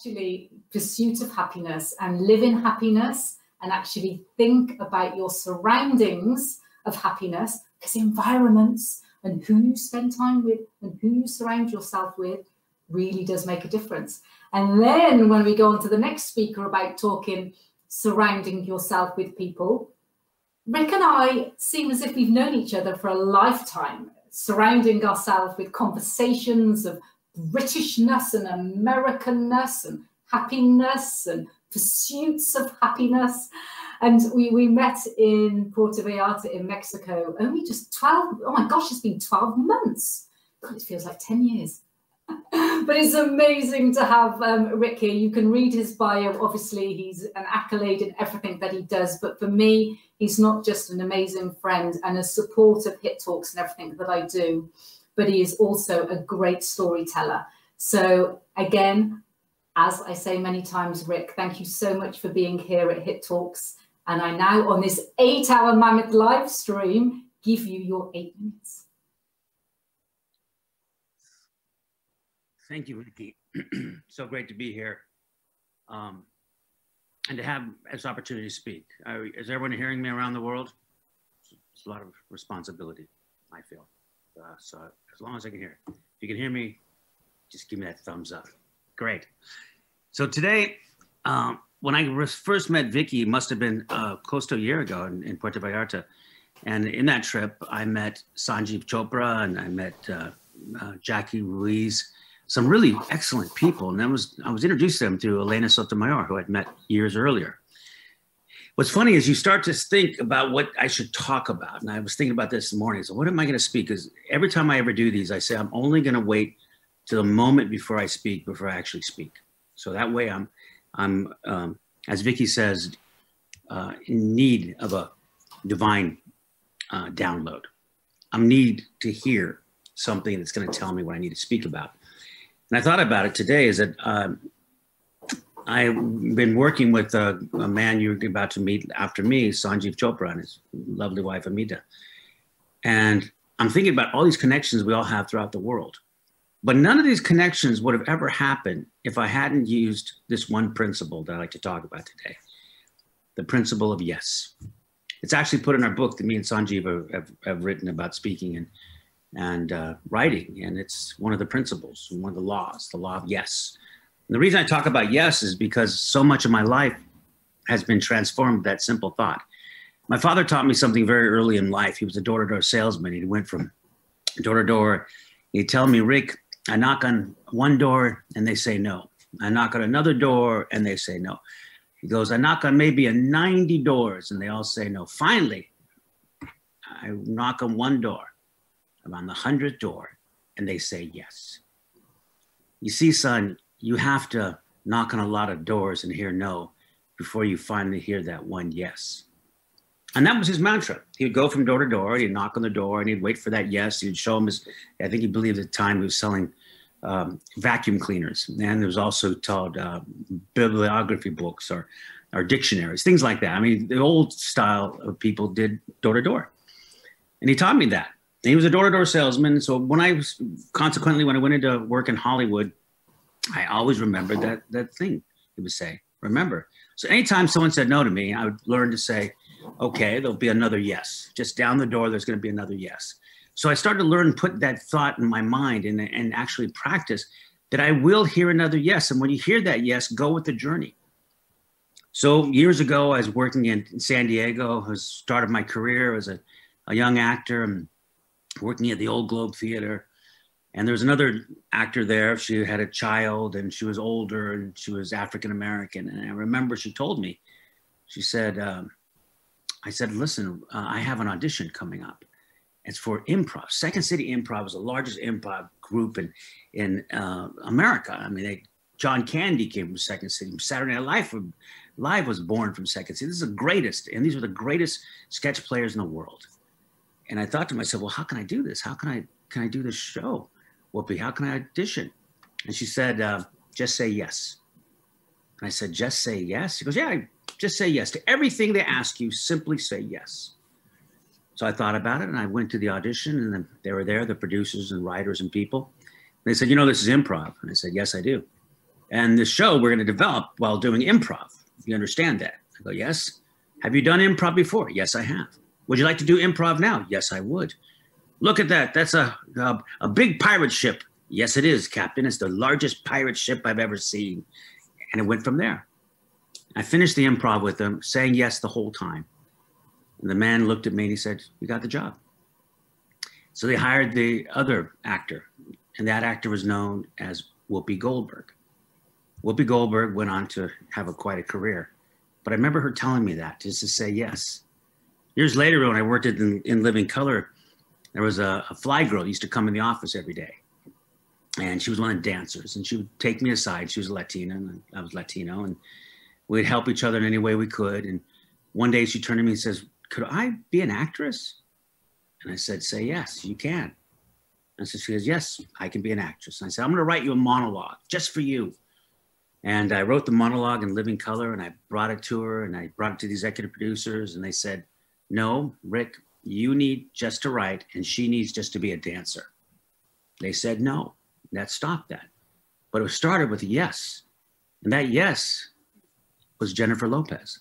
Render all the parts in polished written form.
actually pursuit of happiness and live in happiness and actually think about your surroundings of happiness, because environments and who you spend time with and who you surround yourself with really does make a difference. And then when we go on to the next speaker about talking, surrounding yourself with people, Rick and I seem as if we've known each other for a lifetime, surrounding ourselves with conversations of Britishness and Americanness and happiness and pursuits of happiness. And we met in Puerto Vallarta in Mexico only just 12, oh my gosh, it's been 12 months. God, it feels like 10 years. But it's amazing to have Rick here. You can read his bio. Obviously, he's an accolade in everything that he does. But for me, he's not just an amazing friend and a support of Hit Talks and everything that I do, but he is also a great storyteller. So again, as I say many times, Rick, thank you so much for being here at Hit Talks. And I now, on this 8-hour Mammoth live stream, give you your 8 minutes. Thank you, Vikki. So great to be here, and to have this opportunity to speak. Is everyone hearing me around the world? It's a lot of responsibility, I feel. So as long as I can hear. If you can hear me, just give me that thumbs up. Great. So today, when I first met Vikki, it must have been close to a year ago in Puerto Vallarta. And in that trip, I met Sanjeev Chopra and I met Jackie Ruiz, some really excellent people. And I was introduced to them through Elena Sotomayor, who I'd met years earlier. What's funny is you start to think about what I should talk about. And I was thinking about this morning. So what am I going to speak? Because every time I ever do these, I say, I'm only going to wait to the moment before I speak, before I actually speak. So that way I'm as Vikki says, in need of a divine download. I'm need to hear something that's going to tell me what I need to speak about. And I thought about it today is that I've been working with a man you're about to meet after me, Sanjeev Chopra, and his lovely wife, Amita. And I'm thinking about all these connections we all have throughout the world. But none of these connections would have ever happened if I hadn't used this one principle that I like to talk about today, the principle of yes. It's actually put in our book that me and Sanjeev have written about speaking and writing, and it's one of the principles, one of the laws, the law of yes. And the reason I talk about yes is because so much of my life has been transformed with that simple thought. My father taught me something very early in life. He was a door-to-door salesman. He went from door to door. He'd tell me, Rick, I knock on one door and they say no. I knock on another door and they say no. He goes, I knock on maybe 90 doors and they all say no. Finally, I knock on one door. I'm on the 100th door and they say yes. You see, son, you have to knock on a lot of doors and hear no before you finally hear that one yes. And that was his mantra. He would go from door to door, he'd knock on the door and he'd wait for that yes. He'd show him his, I think he believed at the time he was selling vacuum cleaners. And there was also taught bibliography books or dictionaries, things like that. I mean, the old style of people did door to door. And he taught me that. And he was a door-to-door salesman. So when I went into work in Hollywood, I always remembered that thing he would say, remember. So anytime someone said no to me, I would learn to say, okay, there'll be another yes. Just down the door, there's going to be another yes. So I started to learn, put that thought in my mind and actually practice that I will hear another yes. And when you hear that yes, go with the journey. So years ago, I was working in San Diego, I started my career as a young actor and working at the Old Globe Theater. And there was another actor there. She had a child and she was older and she was African-American. And I remember she told me, she said, I said, listen, I have an audition coming up. It's for improv. Second City Improv is the largest improv group in America. I mean, John Candy came from Second City. Saturday Night Live was born from Second City. This is the greatest, and these were the greatest sketch players in the world. And I thought to myself, well, how can I do this? How can I do this show? Whoopi, how can I audition? And she said, just say yes. And I said, just say yes? She goes, yeah, just say yes. To everything they ask you, simply say yes. So I thought about it and I went to the audition and then they were there, the producers and writers and people. And they said, you know, this is improv. And I said, yes, I do. And the show we're going to develop while doing improv. You understand that? I go, yes. Have you done improv before? Yes, I have. Would you like to do improv now? Yes, I would. Look at that. That's a big pirate ship. Yes, it is, Captain. It's the largest pirate ship I've ever seen. And it went from there. I finished the improv with them, saying yes the whole time. And the man looked at me and he said, you got the job. So they hired the other actor, and that actor was known as Whoopi Goldberg. Whoopi Goldberg went on to have quite a career. But I remember her telling me that, just to say yes. Years later, when I worked in Living Color, there was a fly girl who used to come in the office every day. And she was one of the dancers, and she would take me aside. She was Latina, and I was Latino, and we'd help each other in any way we could. And one day she turned to me and says, could I be an actress? And I said, say yes, you can. And so she goes, yes, I can be an actress. And I said, I'm gonna write you a monologue just for you. And I wrote the monologue in Living Color, and I brought it to her, and I brought it to the executive producers, and they said, no, Rick, you need just to write, and she needs just to be a dancer. They said no. That stopped that. But it started with a yes. And that yes was Jennifer Lopez.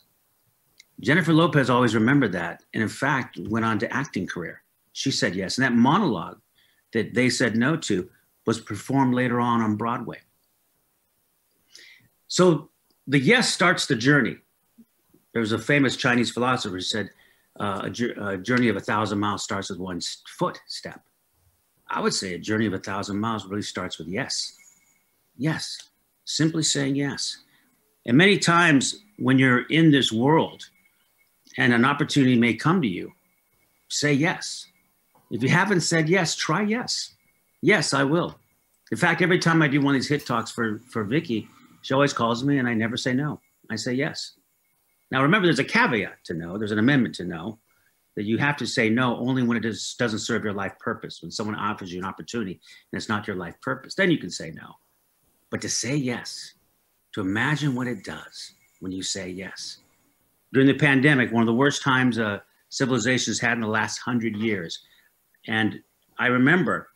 Jennifer Lopez always remembered that, and in fact, went on to acting career. She said yes. And that monologue that they said no to was performed later on Broadway. So the yes starts the journey. There was a famous Chinese philosopher who said, a journey of 1,000 miles starts with one footstep. I would say a journey of 1,000 miles really starts with yes. Yes, simply saying yes. And many times when you're in this world and an opportunity may come to you, say yes. If you haven't said yes, try yes. Yes, I will. In fact, every time I do one of these hit talks for Vikki, she always calls me and I never say no. I say yes. Now remember, there's a caveat to no, there's an amendment to no, that you have to say no only when it doesn't serve your life purpose. When someone offers you an opportunity and it's not your life purpose, then you can say no. But to say yes, to imagine what it does when you say yes. During the pandemic, one of the worst times civilization's had in the last 100 years. And I remember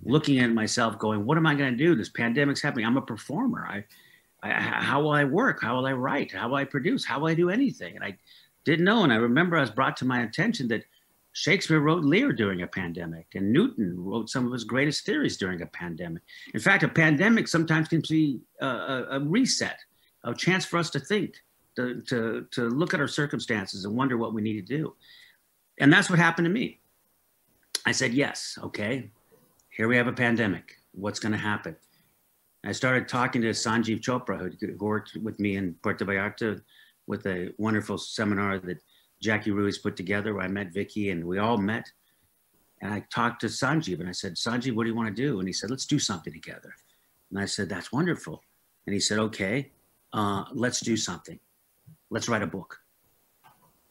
looking at myself going, what am I gonna do? This pandemic's happening. I'm a performer. How will I work? How will I write? How will I produce? How will I do anything? And I didn't know. And I remember I was brought to my attention that Shakespeare wrote Lear during a pandemic, and Newton wrote some of his greatest theories during a pandemic. In fact, a pandemic sometimes can be a reset, a chance for us to think, to look at our circumstances and wonder what we need to do. And that's what happened to me. I said, yes, okay, here we have a pandemic. What's going to happen? I started talking to Sanjeev Chopra, who worked with me in Puerto Vallarta with a wonderful seminar that Jackie Ruiz put together, where I met Vikki and we all met. And I talked to Sanjeev and I said, Sanjeev, what do you want to do? And he said, let's do something together. And I said, that's wonderful. And he said, okay, let's do something. Let's write a book.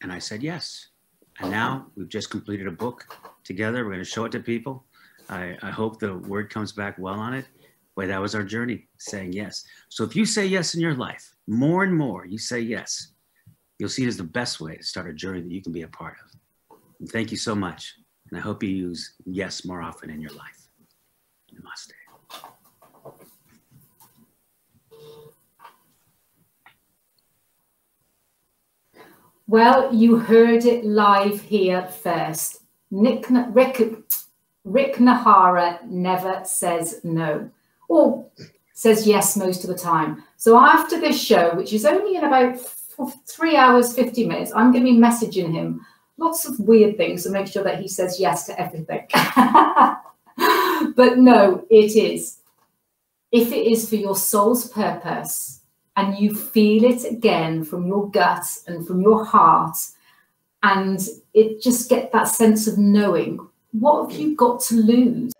And I said, yes. And now we've just completed a book together. We're going to show it to people. I hope the word comes back well on it. But that was our journey, saying yes. So if you say yes in your life, more and more you say yes, you'll see it as the best way to start a journey that you can be a part of. And thank you so much. And I hope you use yes more often in your life. Namaste. Well, you heard it live here first. Rick Najera never says no, or says yes most of the time. So after this show, which is only in about 3 hours, 50 minutes, I'm going to be messaging him lots of weird things to make sure that he says yes to everything. But no, it is. If it is for your soul's purpose and you feel it again from your gut and from your heart, and it just get that sense of knowing, what have you got to lose?